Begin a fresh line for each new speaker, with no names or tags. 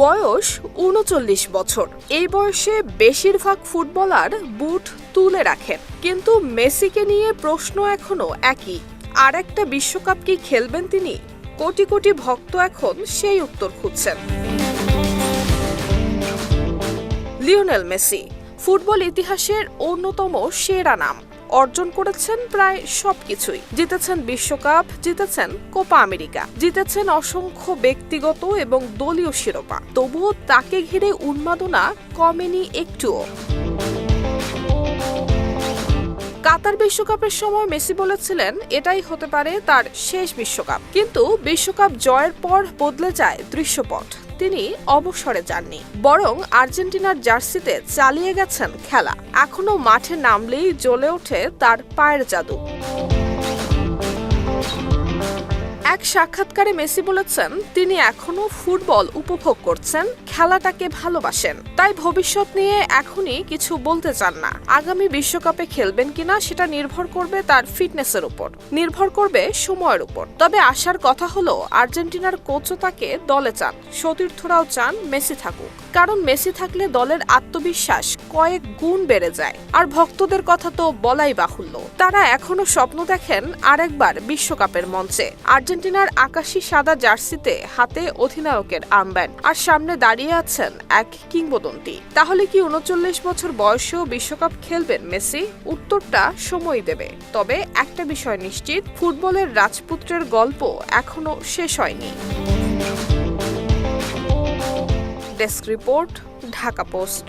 বয়স ৩৯ বছর। এই বয়সে বেশিরভাগ ফুটবলার বুট তুলে রাখেন, কিন্তু মেসিকে নিয়ে প্রশ্ন এখনো একই। আর একটা বিশ্বকাপ কি খেলবেন তিনি? কোটি কোটি ভক্ত এখন সেই উত্তর খুঁজছেন। লিওনেল মেসি ফুটবল ইতিহাসের অন্যতম সেরা নাম। অর্জন করেছেন প্রায় সবকিছুই। জিতেছেন বিশ্বকাপ, জিতেছেন কোপা আমেরিকা, জিতেছেন অসংখ্য ব্যক্তিগত এবং দলীয় শিরোপা। তবুও তাকে ঘিরে উন্মাদনা কমেনি একটুও। কাতার বিশ্বকাপের সময় মেসি বলেছিলেন এটাই হতে পারে তার শেষ বিশ্বকাপ, কিন্তু বিশ্বকাপ জয়ের পর বদলে যায় দৃশ্যপট। তিনি অবসরে যাননি, বরং আর্জেন্টিনার জার্সিতে চালিয়ে গেছেন খেলা। এখনো মাঠে নামলেই জ্বলে ওঠে তার পায়ের জাদু। এক সাক্ষাৎকারে মেসি বলেছেন তিনি এখনো ফুটবল উপভোগ করছেন, খেলাটাকে ভালোবাসেন, তাই ভবিষ্যৎ নিয়ে এখনই কিছু বলতে চান না। আগামী বিশ্বকাপে খেলবেন কিনা সেটা নির্ভর করবে তার ফিটনেসের উপর, নির্ভর করবে সময়ের উপর। তবে আসার কথা হলো আর্জেন্টিনার কোচও তাকে দলে চান, সতীর্থরাও চান মেসি থাকুক, কারণ মেসি থাকলে দলের আত্মবিশ্বাস কয়েক গুণ বেড়ে যায়। আর ভক্তদের কথা তো বলাই বাহুল্য, তারা এখনো স্বপ্ন দেখেন আরেকবার বিশ্বকাপের মঞ্চে। আর্জেন্টিনার আকাশী সাদা জার্সিতে হাতে অধিনায়কের আর্মব্যান্ড, আর সামনে দাঁড়িয়ে আছেন এক কিংবদন্তি। তাহলে কি ৩৯ বছর বয়সেও বিশ্বকাপ খেলবেন মেসি? উত্তরটা সময় দেবে। তবে একটা বিষয় নিশ্চিত, ফুটবলের রাজপুত্রের গল্প এখনো শেষ হয়নি। Desk report, Dhaka post.